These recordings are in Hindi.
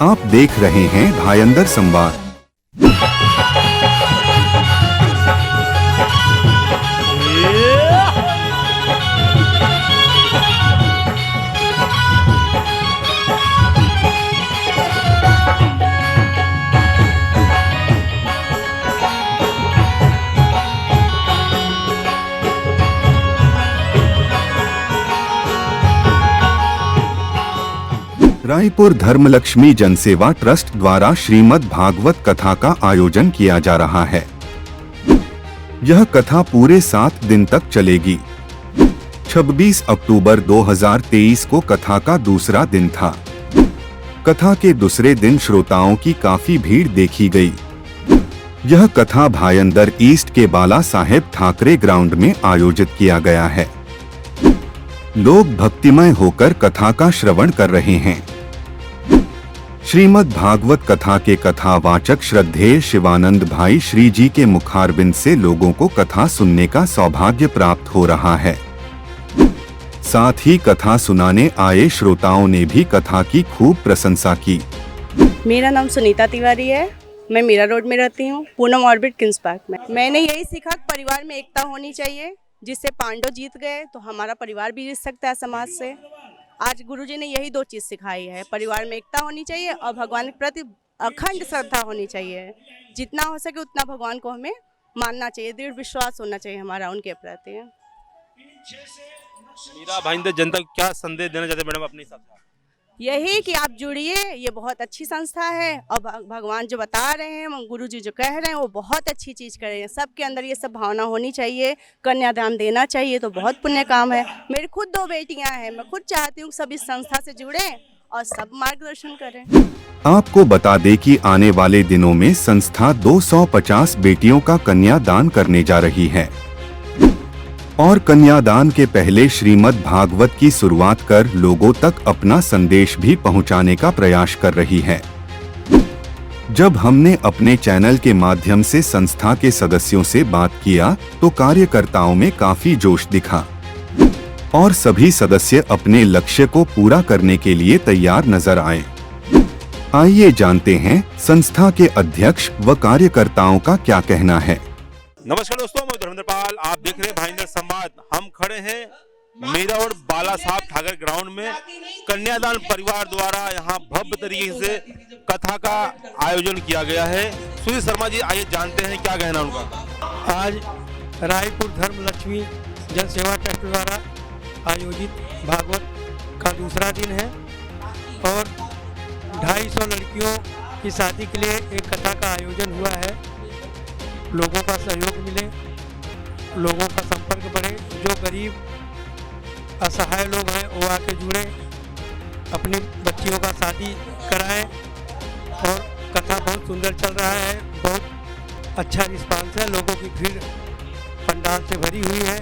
आप देख रहे हैं भायंदर संवाद। रायपुर धर्मलक्ष्मी जनसेवा ट्रस्ट द्वारा श्रीमद् भागवत कथा का आयोजन किया जा रहा है। यह कथा पूरे 7 दिन तक चलेगी। 26 अक्टूबर 2023 को कथा का दूसरा दिन था। कथा के दूसरे दिन श्रोताओं की काफी भीड़ देखी गई। यह कथा भायंदर ईस्ट के बाला साहेब ठाकरे ग्राउंड में आयोजित किया गया है। लोग भक्तिमय होकर कथा का श्रवण कर रहे हैं। श्रीमद् भागवत कथा के कथावाचक श्रद्धेय शिवानंद भाई श्री जी के मुखारबिंद से लोगों को कथा सुनने का सौभाग्य प्राप्त हो रहा है। साथ ही कथा सुनाने आए श्रोताओं ने भी कथा की खूब प्रशंसा की। मेरा नाम सुनीता तिवारी है। मैं मीरा रोड में रहती हूँ, पूनम ऑर्बिट किंग्स पार्क में। मैंने यही सीखा कि परिवार में एकता होनी चाहिए। जिससे पांडव जीत गए तो हमारा परिवार भी जीत सकता है समाज से। आज गुरुजी ने यही 2 चीज़ सिखाई है, परिवार में एकता होनी चाहिए और भगवान के प्रति अखंड श्रद्धा होनी चाहिए। जितना हो सके उतना भगवान को हमें मानना चाहिए, दृढ़ विश्वास होना चाहिए हमारा उनके प्रति। मीरा भाईंदर जनता को क्या संदेश देना चाहते हैं मैडम अपने हिसाब से? यही कि आप जुड़िए, ये बहुत अच्छी संस्था है और भगवान जो बता रहे हैं, गुरुजी जो कह रहे हैं वो बहुत अच्छी चीज़ कर रहे हैं। सबके अंदर ये सब भावना होनी चाहिए, कन्यादान देना चाहिए तो बहुत पुण्य काम है। मेरी खुद 2 बेटियां हैं, मैं खुद चाहती हूँ सब इस संस्था से जुड़े और सब मार्गदर्शन करें। आपको बता दें कि आने वाले दिनों में संस्था 250 बेटियों का कन्यादान करने जा रही है और कन्यादान के पहले श्रीमद् भागवत की शुरुआत कर लोगों तक अपना संदेश भी पहुंचाने का प्रयास कर रही है। जब हमने अपने चैनल के माध्यम से संस्था के सदस्यों से बात किया तो कार्यकर्ताओं में काफी जोश दिखा और सभी सदस्य अपने लक्ष्य को पूरा करने के लिए तैयार नजर आए। आइए जानते हैं संस्था के अध्यक्ष व कार्यकर्ताओं का क्या कहना है। नमस्कार दोस्तों, मैं धर्मेंद्र पाल, आप देख रहे हैं भाईंदर संवाद। हम खड़े हैं मीरा और बाला साहब ठाकर ग्राउंड में। कन्यादान परिवार द्वारा यहाँ भव्य तरीके से कथा का आयोजन किया गया है। सुधीर शर्मा जी, आइए जानते हैं क्या कहना उनका। आज रायपुर धर्मलक्ष्मी जनसेवा ट्रस्ट द्वारा आयोजित भागवत का दूसरा दिन है और 250 लड़कियों की शादी के लिए एक कथा का आयोजन हुआ है। लोगों का सहयोग मिले, लोगों का संपर्क बढ़े, जो गरीब असहाय लोग हैं वो आके जुड़े, अपनी बच्चियों का शादी कराएं और कथा बहुत सुंदर चल रहा है। बहुत अच्छा रिस्पांस है, लोगों की भीड़ पंडाल से भरी हुई है।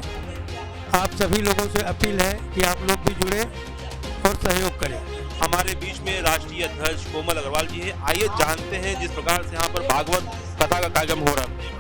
आप सभी लोगों से अपील है कि आप लोग भी जुड़े और सहयोग करें। हमारे बीच में राष्ट्रीय अध्यक्ष कोमल अग्रवाल जी हैं। आइए जानते हैं जिस प्रकार से यहाँ पर भागवत कथा का कार्यक्रम हो रहा है।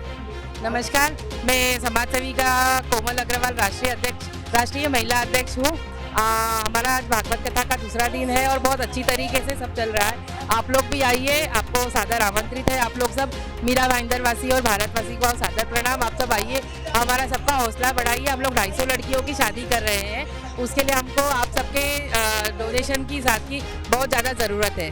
नमस्कार, मैं समाज सेविका कोमल अग्रवाल, राष्ट्रीय महिला अध्यक्ष हूँ। हमारा आज भागवत कथा का दूसरा दिन है और बहुत अच्छी तरीके से सब चल रहा है। आप लोग भी आइए, आपको सादर आमंत्रित है। आप लोग सब मीरा भाईंदर वासी और भारतवासी को सादर प्रणाम। आप सब आइए, हमारा सबका हौसला बढ़ाइए। हम लोग 250 लड़कियों की शादी कर रहे हैं, उसके लिए हमको आप सबके डोनेशन की साथ की बहुत ज़्यादा ज़रूरत है।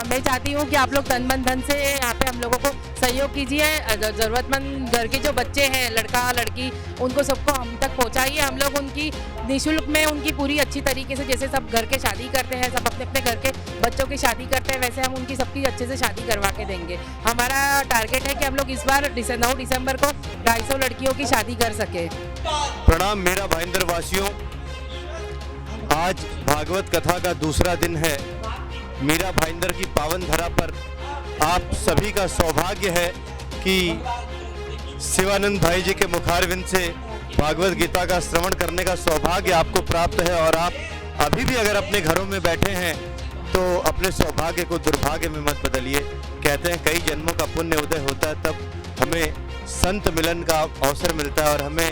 मैं चाहती हूँ कि आप लोग तन मन धन से यहाँ पे हम लोगों को सहयोग कीजिए। ज़रूरतमंद घर के जो बच्चे हैं, लड़का लड़की, उनको सबको हम तक पहुँचाइए। हम लोग उनकी निःशुल्क में उनकी पूरी अच्छी तरीके से, जैसे सब घर के शादी करते हैं, सब अपने अपने घर के बच्चों की शादी करते हैं, वैसे हम उनकी सबकी अच्छे से शादी करवा के देंगे। हमारा टारगेट है कि हम लोग इस बार 9 दिसंबर को 250 लड़कियों की शादी कर सके। प्रणाम मेरा भाईंदर वासियों, आज भागवत कथा का दूसरा दिन है। मीरा भाईंदर की पावन धरा पर आप सभी का सौभाग्य है कि शिवानंद भाई जी के मुखारविंद से भागवत गीता का श्रवण करने का सौभाग्य आपको प्राप्त है। और आप अभी भी अगर अपने घरों में बैठे हैं तो अपने सौभाग्य को दुर्भाग्य में मत बदलिए। कहते हैं कई जन्मों का पुण्य उदय होता है, तब हमें संत मिलन का अवसर मिलता है और हमें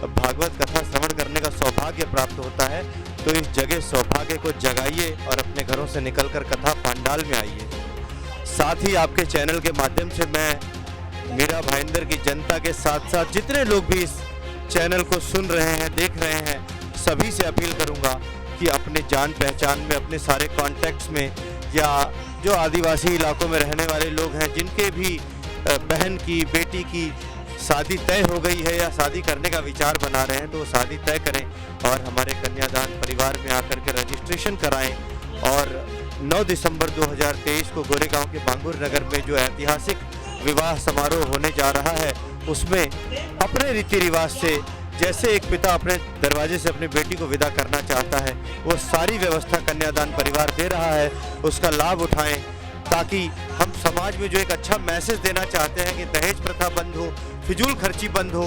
भागवत कथा श्रवण करने का सौभाग्य प्राप्त होता है। तो इस जगह सौभाग्य को जगाइए और अपने घरों से निकलकर कथा पंडाल में आइए। साथ ही आपके चैनल के माध्यम से मैं मीरा भाईंदर की जनता के साथ साथ जितने लोग भी इस चैनल को सुन रहे हैं, देख रहे हैं, सभी से अपील करूंगा कि अपने जान पहचान में, अपने सारे कॉन्टैक्ट्स में, या जो आदिवासी इलाकों में रहने वाले लोग हैं जिनके भी बहन की, बेटी की शादी तय हो गई है या शादी करने का विचार बना रहे हैं, तो वो शादी तय करें और हमारे कन्यादान परिवार में आकर के रजिस्ट्रेशन कराएं। और 9 दिसंबर 2023 को गोरेगांव के बांगुर नगर में जो ऐतिहासिक विवाह समारोह होने जा रहा है, उसमें अपने रीति रिवाज से, जैसे एक पिता अपने दरवाजे से अपनी बेटी को विदा करना चाहता है, वो सारी व्यवस्था कन्यादान परिवार दे रहा है। उसका लाभ उठाएं ताकि हम समाज में जो एक अच्छा मैसेज देना चाहते हैं कि दहेज प्रथा बंद हो, फिजूल खर्ची बंद हो,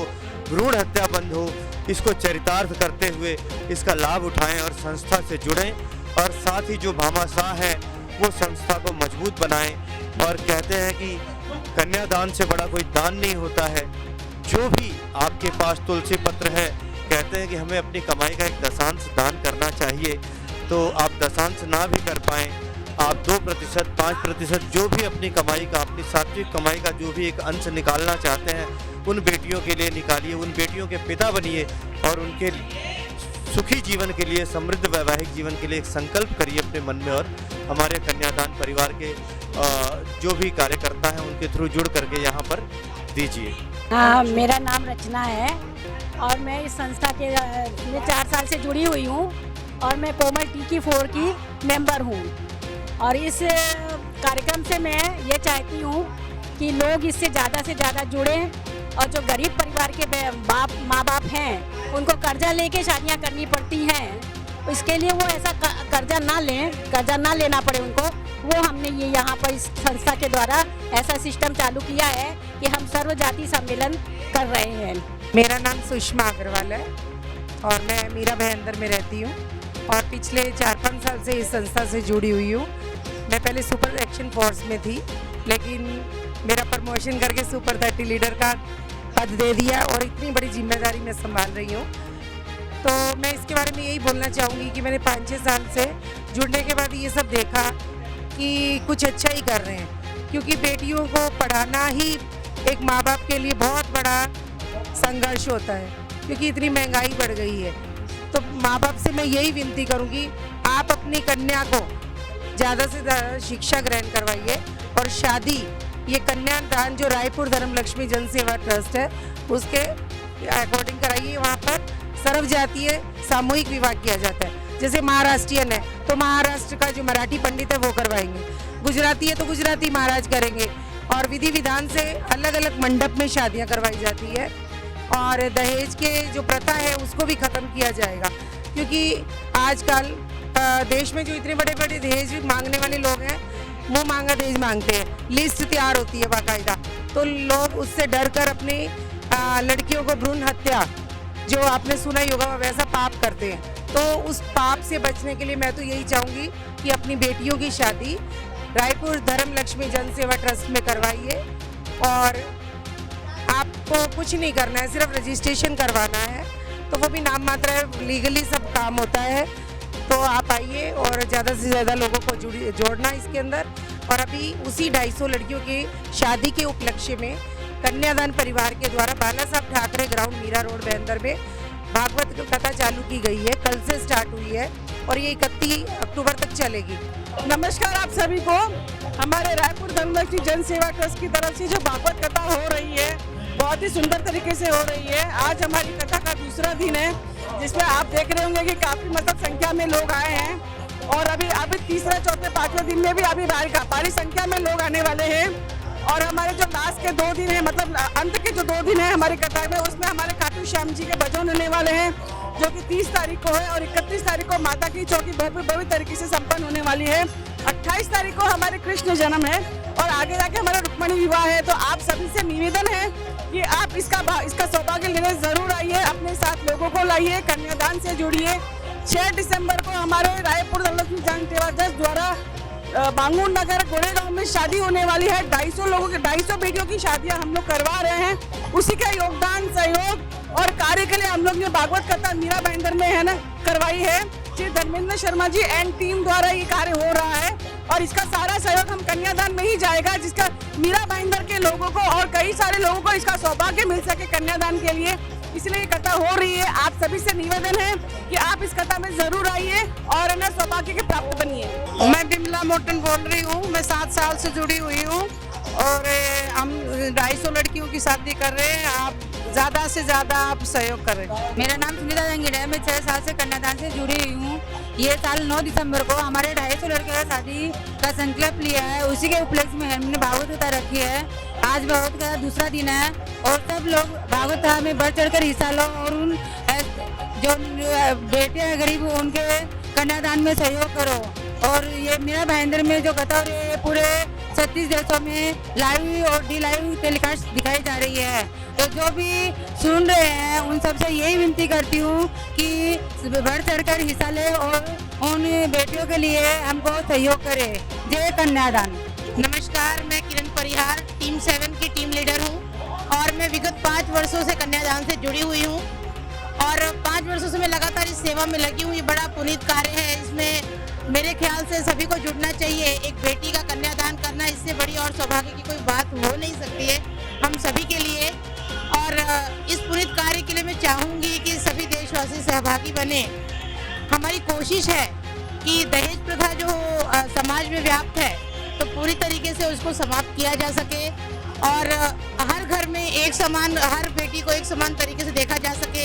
भ्रूण हत्या बंद हो, इसको चरितार्थ करते हुए इसका लाभ उठाएं और संस्था से जुड़ें। और साथ ही जो भामाशाह है वो संस्था को मजबूत बनाएं। और कहते हैं कि कन्यादान से बड़ा कोई दान नहीं होता है। जो भी आपके पास तुलसी पत्र है, कहते हैं कि हमें अपनी कमाई का एक दशांश दान करना चाहिए। तो आप दशांश ना भी कर पाएँ, आप 2%, 5% जो भी अपनी कमाई का, अपनी सात्विक कमाई का जो भी एक अंश निकालना चाहते हैं, उन बेटियों के लिए निकालिए, उन बेटियों के पिता बनिए और उनके सुखी जीवन के लिए, समृद्ध वैवाहिक जीवन के लिए एक संकल्प करिए अपने मन में। और हमारे कन्यादान परिवार के जो भी कार्यकर्ता हैं उनके थ्रू जुड़ करके यहाँ पर दीजिए। हाँ, मेरा नाम रचना है और मैं इस संस्था के में 4 साल से जुड़ी हुई हूँ और मैं कोमल टी 4 की मेंबर हूँ। और इस कार्यक्रम से मैं ये चाहती हूँ कि लोग इससे ज़्यादा से ज़्यादा जुड़ें और जो गरीब परिवार के माँ बाप हैं उनको कर्जा लेके शादियाँ करनी पड़ती हैं, इसके लिए वो ऐसा कर्जा ना लेना पड़े उनको, वो हमने ये यहाँ पर इस संस्था के द्वारा ऐसा सिस्टम चालू किया है कि हम सर्व जाति सम्मेलन कर रहे हैं। मेरा नाम सुषमा अग्रवाल है और मैं मीरा भाईंदर में रहती हूँ और पिछले 4-5 साल से इस संस्था से जुड़ी हुई हूँ। मैं पहले सुपर एक्शन फोर्स में थी, लेकिन मेरा प्रमोशन करके सुपर 30 लीडर का पद दे दिया और इतनी बड़ी जिम्मेदारी मैं संभाल रही हूँ। तो मैं इसके बारे में यही बोलना चाहूँगी कि मैंने 5-6 साल से जुड़ने के बाद ये सब देखा कि कुछ अच्छा ही कर रहे हैं, क्योंकि बेटियों को पढ़ाना ही एक माँ बाप के लिए बहुत बड़ा संघर्ष होता है, क्योंकि इतनी महंगाई बढ़ गई है। तो माँ बाप से मैं यही विनती करूँगी, आप अपनी कन्या को ज़्यादा से ज़्यादा शिक्षा ग्रहण करवाइए और शादी ये कन्यादान जो रायपुर धर्म लक्ष्मी जन सेवा ट्रस्ट है उसके अकॉर्डिंग कराइए। वहाँ पर सर्व जातीय सामूहिक विवाह किया जाता है। जैसे महाराष्ट्रियन है तो महाराष्ट्र का जो मराठी पंडित है वो करवाएंगे, गुजराती है तो गुजराती महाराज करेंगे, और विधि विधान से अलग अलग मंडप में शादियाँ करवाई जाती है। और दहेज के जो प्रथा है उसको भी ख़त्म किया जाएगा, क्योंकि आजकल देश में जो इतने बड़े बड़े दहेज मांगने वाले लोग हैं, मुँह मांगा दहेज मांगते हैं, लिस्ट तैयार होती है बाकायदा, तो लोग उससे डर कर अपनी लड़कियों को भ्रूण हत्या, जो आपने सुना ही होगा, वैसा पाप करते हैं। तो उस पाप से बचने के लिए मैं तो यही चाहूँगी कि अपनी बेटियों की शादी रायपुर धर्म लक्ष्मी जन सेवा ट्रस्ट में करवाइए और आपको कुछ नहीं करना है, सिर्फ रजिस्ट्रेशन करवाना है, तो वो भी नाम मात्र है, लीगली सब काम होता है। तो आप आइए और ज़्यादा से ज़्यादा लोगों को जोड़ना इसके अंदर। और अभी उसी 250 लड़कियों की शादी के उपलक्ष्य में कन्यादान परिवार के द्वारा बाला साहब ठाकरे ग्राउंड मीरा रोड भाईंदर में भागवत कथा चालू की गई है, कल से स्टार्ट हुई है और ये 31 अक्टूबर तक चलेगी। नमस्कार आप सभी को। हमारे रायपुर धर्मलक्ष्मी जन सेवा ट्रस्ट की तरफ से जो भागवत कथा हो रही है बहुत ही सुंदर तरीके से हो रही है। आज हमारी कथा का दूसरा दिन है, जिसमें आप देख रहे होंगे कि काफी संख्या में लोग आए हैं और अभी तीसरा, चौथे, 5वें दिन में भी अभी भारी संख्या में लोग आने वाले हैं। और हमारे जो लास्ट के 2 दिन है, मतलब अंत के जो 2 दिन है हमारी कथा में, उसमें हमारे खाटू श्याम जी के भजन होने वाले हैं, जो कि 30 तारीख को है और 31 तारीख को माता की चौकी भव्य तरीके से संपन्न होने वाली है। 28 तारीख को हमारे कृष्ण जन्म है और आगे जाके हमारा रुक्मणी विवाह है। तो आप सभी से निवेदन है कि आप इसका सौभाग्य लेने जरूर आइए, अपने साथ लोगों को लाइए, कन्यादान से जुड़िए। 6 दिसंबर को हमारे रायपुर धर्मलक्ष्मी जन सेवा ट्रस्ट द्वारा बांगुर नगर गोरेगांव में शादी होने वाली है। 250 बेटियों की शादियां हम लोग करवा रहे हैं। उसी का योगदान, सहयोग और कार्य के लिए हम लोग ने भागवत कथा मीरा भाईंदर में है ना करवाई है। श्री धर्मेंद्र शर्मा जी एंड टीम द्वारा ये कार्य हो रहा है और इसका सारा सहयोग हम कन्यादान में ही जाएगा, जिसका मीरा भाईंदर के लोगों को और कई सारे लोगों को इसका सौभाग्य मिल सके कन्यादान के लिए, इसलिए ये कथा हो रही है। आप सभी से निवेदन है कि आप इस कथा में जरूर आइए और इन्हें सौभाग्य के प्राप्त बनिए। मैं बिमला मोटन बोल रही हूँ, मैं 7 साल से जुड़ी हुई हूँ और हम 250 लड़कियों की शादी कर रहे हैं। आप ज़्यादा से ज़्यादा आप सहयोग करें। मेरा नाम सुनीता जंगीर है, मैं 6 साल से कन्यादान से जुड़ी हुई हूँ। ये साल 9 दिसंबर को हमारे 250 लड़कियों का शादी का संकल्प लिया है, उसी के उपलक्ष्य में हमने भागवत कथा रखी है। आज भागवत कथा दूसरा दिन है और सब लोग भागवत कथा में बढ़ चढ़ कर हिस्सा लो और उन जो बेटे हैं गरीब उनके कन्यादान में सहयोग करो। और ये मीरा भाईंदर में जो कथा हो रही है पूरे 36 देशों में लाइव और डी लाइव टेलीकास्ट दिखाई जा रही है। तो जो भी सुन रहे हैं उन सबसे यही विनती करती हूँ कि बढ़ चढ़कर हिस्सा ले और उन बेटियों के लिए हमको सहयोग करे। जय कन्यादान। नमस्कार, मैं किरण परिहार टीम 7 की टीम लीडर हूँ और मैं विगत 5 वर्षों से कन्यादान से जुड़ी हुई हूँ और 5 वर्षों से मैं लगातार इस सेवा में लगी हूँ। ये बड़ा पुनीत कार्य है, इसमें मेरे ख्याल से सभी को जुड़ना चाहिए। एक बेटी का कन्यादान करना इससे बड़ी और सौभाग्य की कोई बात हो नहीं सकती है हम सभी के लिए। और इस पुनीत कार्य के लिए मैं चाहूँगी कि सभी देशवासी सहभागी बने। हमारी कोशिश है कि दहेज प्रथा जो समाज में व्याप्त है तो पूरी तरीके से उसको समाप्त किया जा सके और हर घर में एक समान, हर बेटी को एक समान तरीके से देखा जा सके।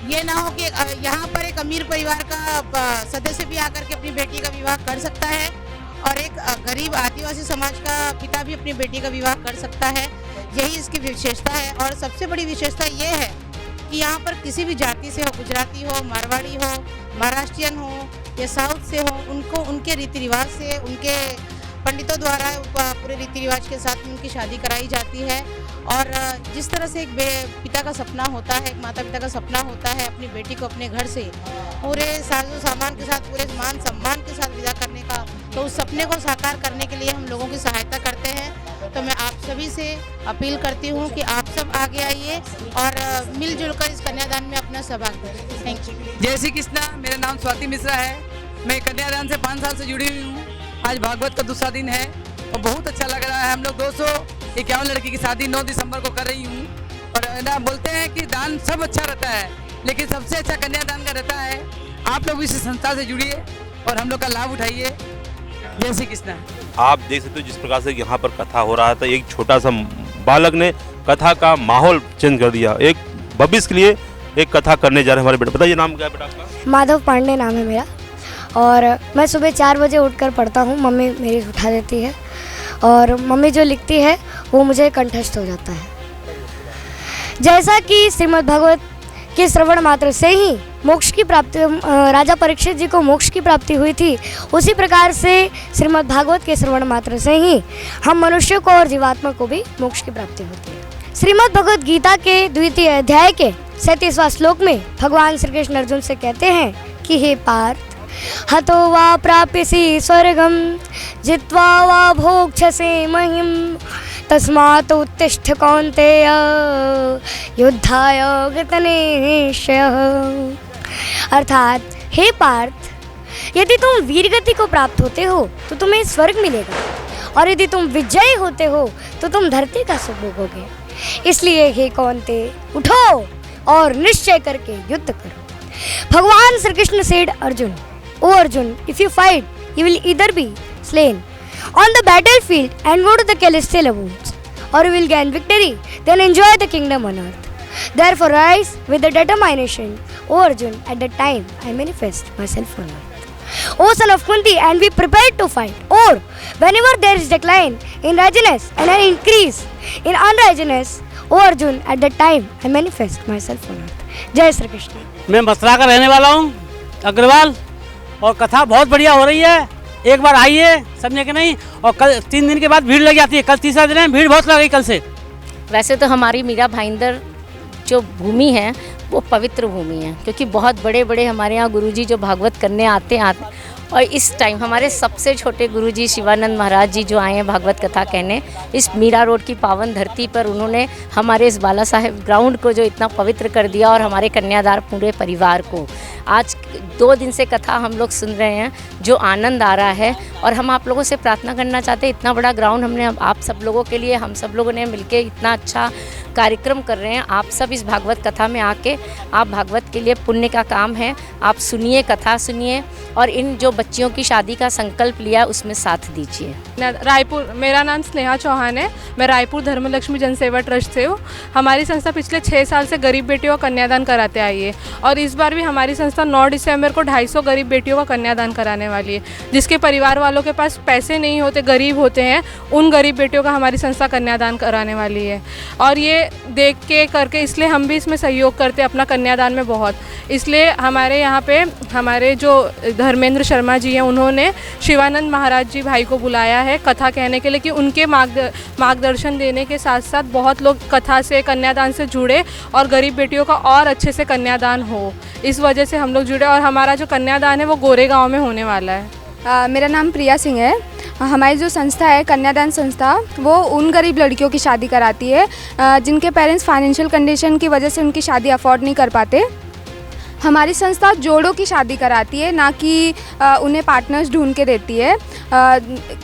ये ना हो कि यहाँ पर एक अमीर परिवार का सदस्य भी आकर के अपनी बेटी का विवाह कर सकता है और एक गरीब आदिवासी समाज का पिता भी अपनी बेटी का विवाह कर सकता है। यही इसकी विशेषता है और सबसे बड़ी विशेषता ये है कि यहाँ पर किसी भी जाति से हो, गुजराती हो, मारवाड़ी हो, महाराष्ट्रियन हो या साउथ से हो, उनको उनके रीति रिवाज से, उनके पंडितों द्वारा पूरे रीति रिवाज के साथ उनकी शादी कराई जाती है। और जिस तरह से एक पिता का सपना होता है, एक माता पिता का सपना होता है अपनी बेटी को अपने घर से पूरे साजो सामान के साथ, पूरे मान सम्मान के साथ विदा करने का, तो उस सपने को साकार करने के लिए हम लोगों की सहायता करते हैं। तो मैं आप सभी से अपील करती हूँ कि आप सब आगे आइए और मिलजुल कर इस कन्यादान में अपना सहभाग दें। Thank you. जय श्री कृष्णा। मेरा नाम स्वाति मिश्रा है, मैं कन्यादान से 5 साल से जुड़ी हुई हूँ। आज भागवत का दूसरा दिन है और बहुत अच्छा लग रहा है। हम लोग 251 लड़की की शादी 9 दिसंबर को कर रही हूँ और ना बोलते हैं कि दान सब अच्छा रहता है लेकिन सबसे अच्छा कन्यादान का रहता है। आप लोग इस संस्था से जुड़िए और हम लोग का लाभ उठाइए। जय श्री कृष्णा। आप देख सकते हो जिस प्रकार से यहाँ पर कथा हो रहा था, एक छोटा सा बालक ने कथा का माहौल चेंज कर दिया। एक भविष्य के लिए एक कथा करने जा रहे हैं हमारे बेटे। बताइए नाम क्या है बेटा आपका? माधव पांडे नाम है मेरा और मैं सुबह 4 बजे उठकर पढ़ता हूँ। मम्मी मेरी उठा देती है और मम्मी जो लिखती है वो मुझे कंठस्थ हो जाता है। जैसा कि श्रीमद् भागवत के श्रवण मात्र से ही मोक्ष की प्राप्ति, राजा परीक्षित जी को मोक्ष की प्राप्ति हुई थी, उसी प्रकार से श्रीमद् भागवत के श्रवण मात्र से ही हम मनुष्य को और जीवात्मा को भी मोक्ष की प्राप्ति होती है। श्रीमद् भगवत गीता के 2वें अध्याय के 37वां श्लोक में भगवान श्री कृष्ण अर्जुन से कहते हैं कि हे पार्थ, हतो वा प्राप्यसि स्वर्गम जित्वा वा भोक्ष्यसे महिम तस्मात् उत्तिष्ठ कौन्तेय युद्धाय गतनिश्चयः। अर्थात हे पार्थ, यदि तुम वीर गति को प्राप्त होते हो तो तुम्हें स्वर्ग मिलेगा और यदि तुम विजयी होते हो तो तुम धरती का सुख भोगोगे। इसलिए हे कौन्तेय, उठो और निश्चय करके युद्ध करो। भगवान Shri Krishna said Arjun, O Arjun, if you fight, you will either be slain on the battlefield and go to the celestial abodes, or you will gain victory, then enjoy the kingdom on earth. Therefore rise with the determination, O Arjun, at that time I manifest myself on earth. O son of Kunti, and be prepared to fight. Or whenever there is decline in readiness and an increase in unreadiness, O Arjun, at that time I manifest myself on earth. जय श्री कृष्ण। मैं मथुरा का रहने वाला हूँ, अग्रवाल, और कथा बहुत बढ़िया हो रही है। एक बार आइए, समझे कि नहीं। और कल 3 दिन के बाद भीड़ लग जाती है, कल तीसरा दिन है, भीड़ बहुत लग गई कल से। वैसे तो हमारी मीरा भाईंदर जो भूमि है वो पवित्र भूमि है, क्योंकि बहुत बड़े बड़े हमारे यहाँ गुरुजी जो भागवत करने आते और इस टाइम हमारे सबसे छोटे गुरुजी शिवानंद महाराज जी जो आए हैं भागवत कथा कहने इस मीरा रोड की पावन धरती पर, उन्होंने हमारे इस बाला साहेब ग्राउंड को जो इतना पवित्र कर दिया और हमारे कन्यादार पूरे परिवार को आज 2 दिन से कथा हम लोग सुन रहे हैं, जो आनंद आ रहा है। और हम आप लोगों से प्रार्थना करना चाहते हैं, इतना बड़ा ग्राउंड हमने आप सब लोगों के लिए, हम सब लोगों ने मिलके इतना अच्छा कार्यक्रम कर रहे हैं। आप सब इस भागवत कथा में आके, आप भागवत के लिए पुण्य का काम है, आप सुनिए, कथा सुनिए और इन जो बच्चियों की शादी का संकल्प लिया उसमें साथ दीजिए। रायपुर, मेरा नाम स्नेहा चौहान है, मैं रायपुर धर्मलक्ष्मी जनसेवा ट्रस्ट से हूँ। हमारी संस्था पिछले 6 साल से गरीब बेटियों का कन्यादान कराते आई है और इस बार भी हमारी संस्था 9 दिसंबर को 250 गरीब बेटियों का कन्यादान कराने वाली है। जिसके परिवार वालों के पास पैसे नहीं होते, गरीब होते हैं, उन गरीब बेटियों का हमारी संस्था कन्यादान कराने वाली है। और ये देख के करके इसलिए हम भी इसमें सहयोग करते हैं अपना कन्यादान में बहुत। इसलिए हमारे यहाँ पे हमारे जो धर्मेंद्र शर्मा जी हैं, उन्होंने शिवानंद महाराज जी भाई को बुलाया है कथा कहने के लिए कि उनके मार्गदर्शन देने के साथ साथ बहुत लोग कथा से, कन्यादान से जुड़े और गरीब बेटियों का और अच्छे से कन्यादान हो। इस वजह से हम लोग जुड़े और हमारा जो कन्यादान है वो गोरेगांव में होने वाला है। मेरा नाम प्रिया सिंह है। हमारी जो संस्था है कन्यादान संस्था, वो उन गरीब लड़कियों की शादी कराती है जिनके पेरेंट्स फाइनेंशियल कंडीशन की वजह से उनकी शादी अफोर्ड नहीं कर पाते। हमारी संस्था जोड़ों की शादी कराती है, ना कि उन्हें पार्टनर्स ढूंढ के देती है।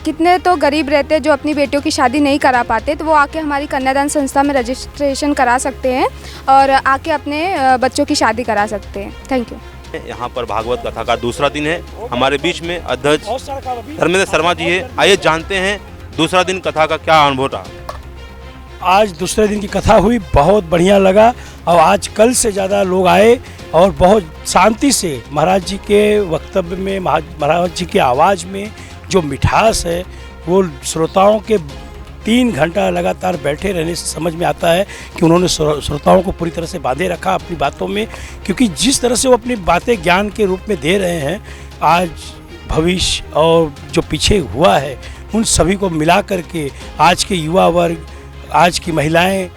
कितने तो गरीब रहते हैं जो अपनी बेटियों की शादी नहीं करा पाते, तो वो आके हमारी कन्यादान संस्था में रजिस्ट्रेशन करा सकते हैं और आके अपने बच्चों की शादी करा सकते हैं। Thank you. यहाँ पर भागवत कथा का दूसरा दिन है। हमारे बीच में अध्यक्ष धर्मेंद्र शर्मा जी है। आइए जानते हैं दूसरा दिन कथा का क्या अनुभव रहा। आज दूसरे दिन की कथा हुई, बहुत बढ़िया लगा और आज कल से ज़्यादा लोग आए और बहुत शांति से महाराज जी के वक्तव्य में, महाराज जी की आवाज़ में जो मिठास है वो श्रोताओं के 3 घंटा लगातार बैठे रहने से समझ में आता है कि उन्होंने श्रोताओं को पूरी तरह से बांधे रखा अपनी बातों में। क्योंकि जिस तरह से वो अपनी बातें ज्ञान के रूप में दे रहे हैं, आज भविष्य और जो पीछे हुआ है उन सभी को मिला करके आज के युवा वर्ग, आज की महिलाएं,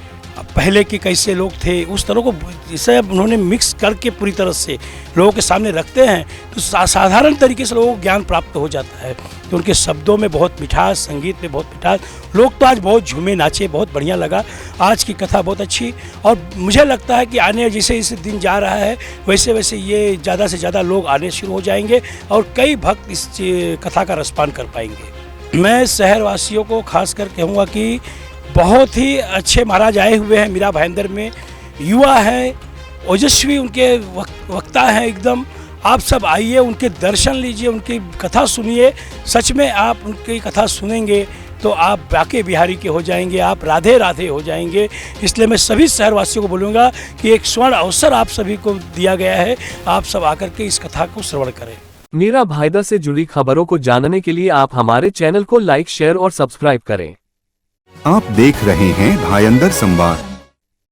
पहले के कैसे लोग थे, उस तरह को इसे उन्होंने मिक्स करके पूरी तरह से लोगों के सामने रखते हैं तो साधारण तरीके से लोगों को ज्ञान प्राप्त हो जाता है। तो उनके शब्दों में बहुत मिठास, संगीत में बहुत मिठास, लोग तो आज बहुत झूमे नाचे, बहुत बढ़िया लगा। आज की कथा बहुत अच्छी और मुझे लगता है कि आने जैसे इस दिन जा रहा है वैसे वैसे ये ज़्यादा से ज़्यादा लोग आने शुरू हो जाएंगे और कई भक्त इस कथा का रसपान कर पाएंगे। मैं शहरवासियों को खास कर कहूँगा कि बहुत ही अच्छे महाराज आए हुए हैं मीरा भाईंदर में, युवा हैं, ओजस्वी उनके वक्ता हैं एकदम। आप सब आइए, उनके दर्शन लीजिए, उनकी कथा सुनिए। सच में आप उनकी कथा सुनेंगे तो आप बाके बिहारी के हो जाएंगे, आप राधे राधे हो जाएंगे। इसलिए मैं सभी शहरवासियों को बोलूँगा कि एक स्वर्ण अवसर आप सभी को दिया गया है, आप सब आकर के इस कथा को श्रवण करें। मीरा भाईंदर से जुड़ी खबरों को जानने के लिए आप हमारे चैनल को लाइक, शेयर और सब्सक्राइब करें। आप देख रहे हैं भाईंदर संवाद।